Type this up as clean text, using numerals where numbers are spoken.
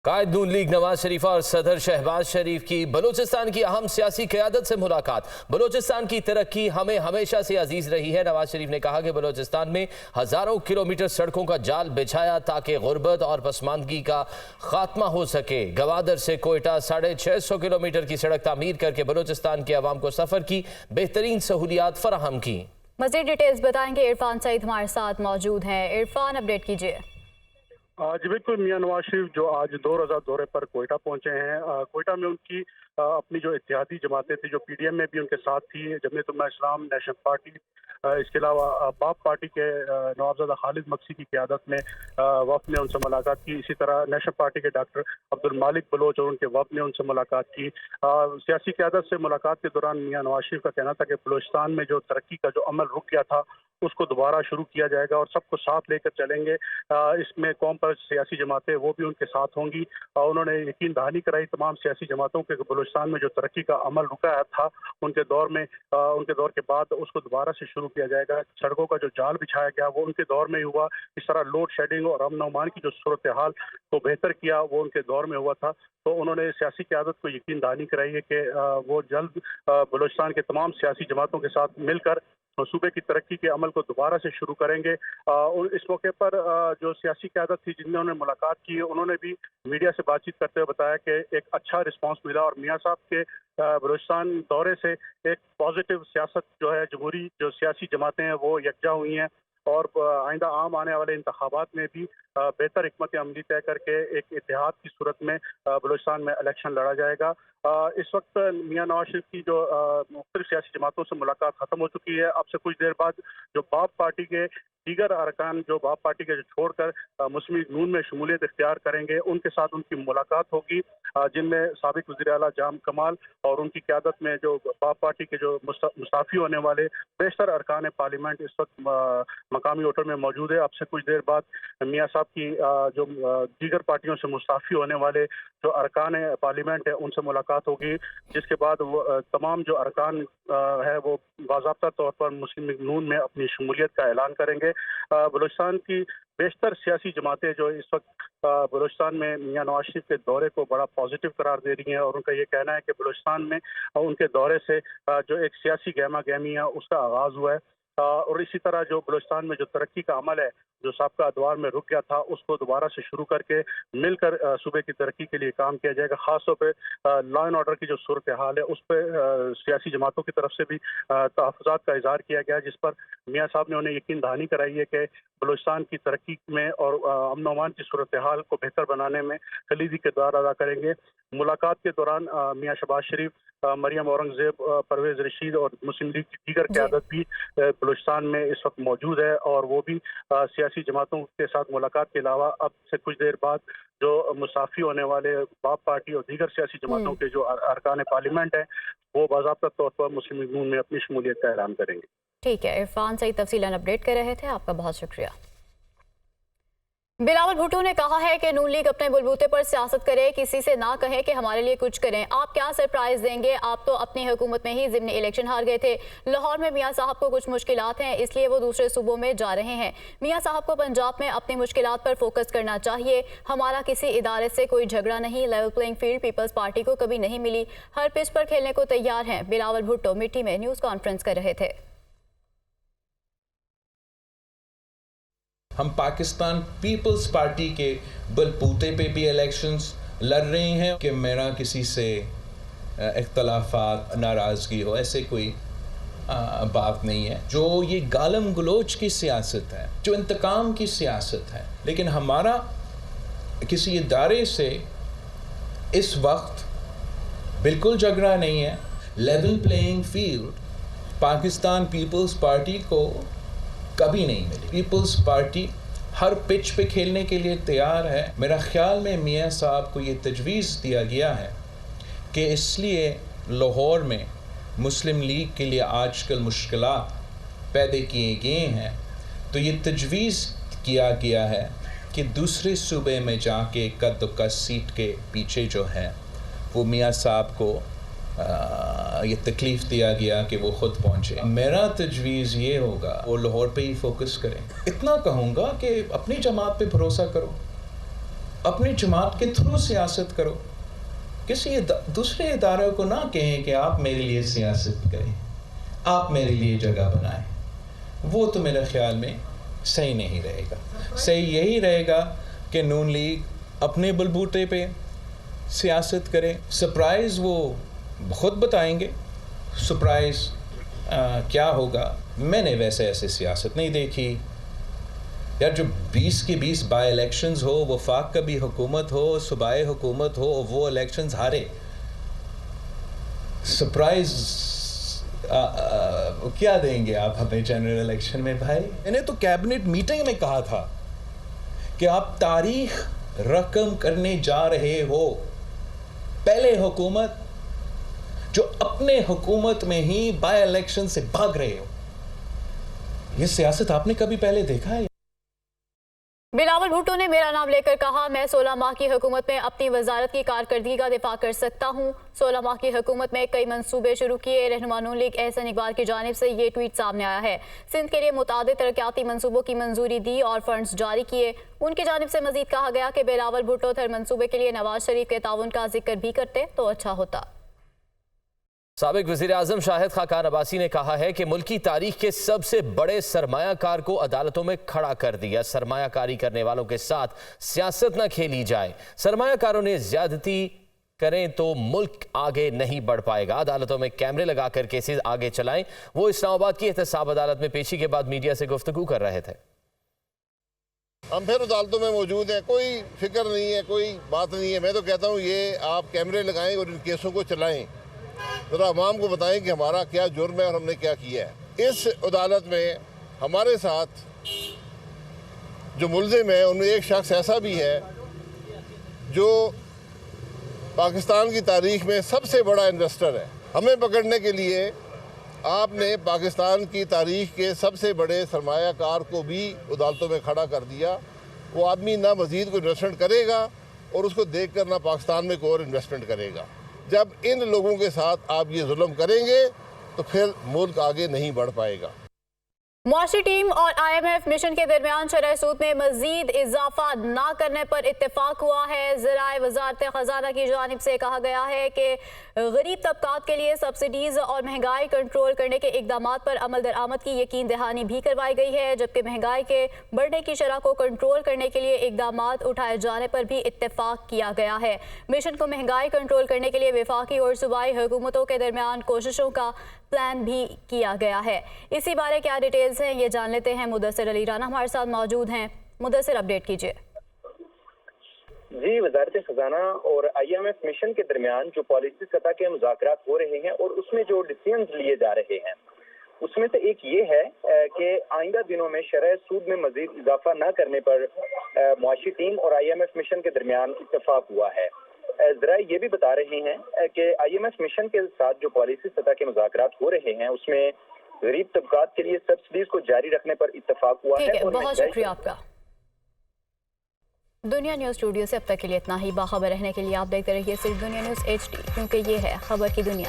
قائد نون league Nawaz Sharif اور صدر شہباز شریف کی بلوچستان کی اہم سیاسی قیادت سے ملاقات۔ بلوچستان کی ترقی ہمیں ہمیشہ سے عزیز رہی ہے۔ نواز شریف نے کہا کہ بلوچستان میں ہزاروں کلومیٹر سڑکوں کا جال بچھایا تاکہ غربت اور پسماندگی کا خاتمہ ہو سکے۔ گوادر سے کوئٹہ 650 کلومیٹر کی سڑک تعمیر کر کے بلوچستان کے عوام کو سفر کی بہترین سہولیات فراہم کی۔ مزید ڈیٹیلز بتائیں گے عرفان سعید ہمارے ساتھ موجود ہیں۔ عرفان، اپڈیٹ کیجیے۔ جی بالکل، میاں نواز شریف جو آج 2 روزہ دورے پر کوئٹہ پہنچے ہیں۔ کوئٹہ میں ان کی اپنی جو اتحادی جماعتیں تھیں جو پی ڈی ایم میں بھی ان کے ساتھ تھی، جمعیت اسلام، نیشنل پارٹی، اس کے علاوہ باپ پارٹی کے نوابزادہ خالد مکسی کی قیادت میں وفد نے ان سے ملاقات کی۔ اسی طرح نیشنل پارٹی کے ڈاکٹر عبدالمالک بلوچ اور ان کے وفد نے ان سے ملاقات کی۔ سیاسی قیادت سے ملاقات کے دوران میاں نواز شریف کا کہنا تھا کہ بلوچستان میں جو ترقی کا جو عمل رک گیا تھا اس کو دوبارہ شروع کیا جائے گا اور سب کو ساتھ لے کر چلیں گے۔ اس میں قوم پر سیاسی جماعتیں وہ بھی ان کے ساتھ ہوں گی، اور انہوں نے یقین دہانی کرائی تمام سیاسی جماعتوں کے بلوچستان میں جو ترقی کا عمل رکا تھا ان کے دور کے بعد اس کو دوبارہ سے شروع کیا جائے گا۔ سڑکوں کا جو جال بچھایا گیا وہ ان کے دور میں ہی ہوا۔ اس طرح لوڈ شیڈنگ اور امن و امان کی جو صورتحال کو بہتر کیا وہ ان کے دور میں ہوا تھا۔ تو انہوں نے سیاسی قیادت کو یقین دہانی کرائی ہے کہ وہ جلد بلوچستان کے تمام سیاسی جماعتوں کے ساتھ مل کر صوبے کی ترقی کے عمل کو دوبارہ سے شروع کریں گے۔ اور اس موقع پر جو سیاسی قیادت تھی جن نے انہوں نے ملاقات کی، انہوں نے بھی میڈیا سے بات چیت کرتے ہوئے بتایا کہ ایک اچھا رسپانس ملا اور میاں صاحب کے بلوچستان دورے سے ایک پازیٹیو سیاست جو ہے، جمہوری جو سیاسی جماعتیں ہیں وہ یکجا ہوئی ہیں، اور آئندہ عام آنے والے انتخابات میں بھی بہتر حکمت عملی طے کر کے ایک اتحاد کی صورت میں بلوچستان میں الیکشن لڑا جائے گا۔ اس وقت میاں نواز شریف کی جو مختلف سیاسی جماعتوں سے ملاقات ختم ہو چکی ہے۔ اب سے کچھ دیر بعد جو باپ پارٹی کے دیگر ارکان جو باپ پارٹی کے چھوڑ کر مسلم لیگ نون میں شمولیت اختیار کریں گے، ان کے ساتھ ان کی ملاقات ہوگی، جن میں سابق وزیر اعلیٰ جام کمال اور ان کی قیادت میں جو باپ پارٹی کے جو مستعفی ہونے والے بیشتر ارکان پارلیمنٹ اس وقت مقامی ہوٹل میں موجود ہے۔ اب سے کچھ دیر بعد میاں صاحب کی جو دیگر پارٹیوں سے مستعفی ہونے والے جو ارکان پارلیمنٹ ہے ان سے ملاقات ہوگی، جس کے بعد وہ تمام جو ارکان ہے وہ باضابطہ طور پر مسلم لیگ نون میں اپنی شمولیت کا اعلان کریں گے۔ بلوچستان کی بیشتر سیاسی جماعتیں جو اس وقت بلوچستان میں میاں نواز شریف کے دورے کو بڑا پازیٹیو قرار دے رہی ہیں، اور ان کا یہ کہنا ہے کہ بلوچستان میں ان کے دورے سے جو ایک سیاسی گہما گہمی ہے اس کا آغاز ہوا ہے، اور اسی طرح جو بلوچستان میں جو ترقی کا عمل ہے جو سابقہ ادوار میں رک گیا تھا اس کو دوبارہ سے شروع کر کے مل کر صوبے کی ترقی کے لیے کام کیا جائے گا۔ خاص طور پہ لا اینڈ آرڈر کی جو صورتحال ہے اس پہ سیاسی جماعتوں کی طرف سے بھی تحفظات کا اظہار کیا گیا، جس پر میاں صاحب نے انہیں یقین دہانی کرائی ہے کہ بلوچستان کی ترقی میں اور امن و امان کی صورتحال کو بہتر بنانے میں کلیدی کردار ادا کریں گے۔ ملاقات کے دوران میاں شہباز شریف، مریم اورنگزیب، پرویز رشید اور مسلم لیگ کی دیگر قیادت بھی بلوچستان میں اس وقت موجود ہے، اور وہ بھی سیاسی جماعتوں کے ساتھ ملاقات کے علاوہ اب سے کچھ دیر بعد جو مستعفی ہونے والے باپ پارٹی اور دیگر سیاسی جماعتوں کے جو ارکان پارلیمنٹ ہیں وہ باضابطہ طور پر مسلم لیگ نون میں اپنی شمولیت کا اعلان کریں گے۔ ٹھیک ہے، عرفان صحیح تفصیلاً اپڈیٹ کر رہے تھے، آپ کا بہت شکریہ۔ بلاول بھٹو نے کہا ہے کہ نون لیگ اپنے بلبوتے پر سیاست کرے، کسی سے نہ کہے کہ ہمارے لیے کچھ کریں۔ آپ کیا سرپرائز دیں گے؟ آپ تو اپنی حکومت میں ہی ضمنی الیکشن ہار گئے تھے۔ لاہور میں میاں صاحب کو کچھ مشکلات ہیں، اس لیے وہ دوسرے صوبوں میں جا رہے ہیں۔ میاں صاحب کو پنجاب میں اپنی مشکلات پر فوکس کرنا چاہیے۔ ہمارا کسی ادارے سے کوئی جھگڑا نہیں، level playing field Peoples Party کو کبھی نہیں ملی، ہر پچ پر کھیلنے کو تیار ہیں۔ بلاول بھٹو مٹی میں نیوز کانفرنس کر رہے تھے۔ ہم پاکستان پیپلز پارٹی کے بلبوتے پہ بھی الیکشنز لڑ رہے ہیں کہ میرا کسی سے اختلافات، ناراضگی ہو، ایسے کوئی بات نہیں ہے۔ جو یہ گالم گلوچ کی سیاست ہے، جو انتقام کی سیاست ہے، لیکن ہمارا کسی ادارے سے اس وقت بالکل جھگڑا نہیں ہے۔ Level playing field Pakistan Peoples Party کو کبھی نہیں ملی۔ پیپلز پارٹی ہر پچ پہ کھیلنے کے لیے تیار ہے۔ میرا خیال میں میاں صاحب کو یہ تجویز دیا گیا ہے کہ اس لیے لاہور میں مسلم لیگ کے لیے آج کل مشکلات پیدا کیے گئے ہیں، تو یہ تجویز کیا گیا ہے کہ دوسرے صوبے میں جا کے قد و کس سیٹ کے پیچھے جو ہے وہ میاں صاحب کو یہ تکلیف دیا گیا کہ وہ خود پہنچے۔ میرا تجویز یہ ہوگا وہ لاہور پہ ہی فوکس کریں۔ اتنا کہوں گا کہ اپنی جماعت پہ بھروسہ کرو، اپنی جماعت کے تھرو سیاست کرو. کسی دوسرے ادارے کو نہ کہیں کہ آپ میرے لیے سیاست کریں, آپ میرے لیے جگہ بنائیں. وہ تو میرے خیال میں صحیح نہیں رہے گا. صحیح یہی رہے گا کہ نون لیگ اپنے بلبوتے پہ سیاست کرے. سرپرائز وہ خود بتائیں گے, سرپرائز کیا ہوگا. میں نے ویسے ایسے سیاست نہیں دیکھی یار. جو 20 کے 20 بائی الیکشنز ہو, وفاق کا بھی حکومت ہو, صوبائی حکومت ہو, وہ الیکشنز ہارے. سرپرائز کیا دیں گے آپ ہمیں جنرل الیکشن میں بھائی؟ میں نے تو کیبنٹ میٹنگ میں کہا تھا کہ آپ تاریخ رقم کرنے جا رہے ہو. پہلے حکومت جو اپنے حکومت میں ہی بائی الیکشن سے بھاگ رہے ہو. یہ سیاست آپ نے کبھی پہلے دیکھا ہے؟ بلاول بھٹو نے میرا نام لے کر کہا, میں 16 ماہ کی حکومت میں اپنی وزارت کی کارکردگی کا دفاع کر سکتا ہوں. 16 ماہ کی حکومت میں کئی منصوبے شروع کیے. رہنما نون لیگ احسن اقبال کی جانب سے یہ ٹویٹ سامنے آیا ہے. سندھ کے لیے متعدد ترقیاتی منصوبوں کی منظوری دی اور فنڈز جاری کیے. ان کی جانب سے مزید کہا گیا کہ بلاول بھٹو تھر منصوبے کے لیے نواز شریف کے تعاون کا ذکر بھی کرتے تو اچھا ہوتا. سابق وزیر اعظم شاہد خاقان عباسی نے کہا ہے کہ ملکی تاریخ کے سب سے بڑے سرمایہ کار کو عدالتوں میں کھڑا کر دیا. سرمایہ کاری کرنے والوں کے ساتھ سیاست نہ کھیلی جائے. سرمایہ کاروں نے زیادتی کریں تو ملک آگے نہیں بڑھ پائے گا. عدالتوں میں کیمرے لگا کر کیسز آگے چلائیں. وہ اسلام آباد کی احتساب عدالت میں پیشی کے بعد میڈیا سے گفتگو کر رہے تھے. ہم پھر عدالتوں میں موجود ہیں, کوئی فکر نہیں ہے, کوئی بات نہیں ہے. میں تو کہتا ہوں یہ آپ کیمرے لگائیں اور ان کیسوں کو چلائیں, ذرا عوام کو بتائیں کہ ہمارا کیا جرم ہے اور ہم نے کیا کیا ہے. اس عدالت میں ہمارے ساتھ جو ملزم ہیں ان میں ایک شخص ایسا بھی ہے جو پاکستان کی تاریخ میں سب سے بڑا انویسٹر ہے. ہمیں پکڑنے کے لیے آپ نے پاکستان کی تاریخ کے سب سے بڑے سرمایہ کار کو بھی عدالتوں میں کھڑا کر دیا. وہ آدمی نہ مزید کوئی انویسٹمنٹ کرے گا اور اس کو دیکھ کر نہ پاکستان میں کوئی اور انویسٹمنٹ کرے گا. جب ان لوگوں کے ساتھ آپ یہ ظلم کریں گے تو پھر ملک آگے نہیں بڑھ پائے گا. معاشی ٹیم اور IMF مشن کے درمیان شرح سود میں مزید اضافہ نہ کرنے پر اتفاق ہوا ہے. ذرائع وزارت خزانہ کی جانب سے کہا گیا ہے کہ غریب طبقات کے لیے سبسڈیز اور مہنگائی کنٹرول کرنے کے اقدامات پر عمل درآمد کی یقین دہانی بھی کروائی گئی ہے, جبکہ مہنگائی کے بڑھنے کی شرح کو کنٹرول کرنے کے لیے اقدامات اٹھائے جانے پر بھی اتفاق کیا گیا ہے. مشن کو مہنگائی کنٹرول کرنے کے لیے وفاقی اور صوبائی حکومتوں کے درمیان کوششوں کا پلان بھی کیا گیا ہے. اسی بارے کیا ڈیٹیلز ہیں یہ جان لیتے ہیں. مدثر علی رانا ہمارے ساتھ موجود ہیں. مدثر, اپڈیٹ کیجئے. جی, وزارت خزانہ اور IMF مشن کے درمیان جو پالیسی سطح کے مذاکرات ہو رہے ہیں اور اس میں جو ڈیسیژنز لیے جا رہے ہیں اس میں سے ایک یہ ہے کہ آئندہ دنوں میں شرح سود میں مزید اضافہ نہ کرنے پر معاشی ٹیم اور IMF مشن کے درمیان اتفاق ہوا ہے. ذرائع یہ بھی بتا رہے ہیں کہ IMF مشن کے ساتھ جو پالیسی سطح کے مذاکرات ہو رہے ہیں اس میں غریب طبقات کے لیے سبسڈیز کو جاری رکھنے پر اتفاق ہوا ہے. بہت شکریہ آپ کا. دنیا نیوز اسٹوڈیو سے اب تک کے لیے اتنا ہی. باخبر رہنے کے لیے آپ دیکھتے رہیے صرف دنیا نیوز HD, کیونکہ یہ ہے خبر کی دنیا.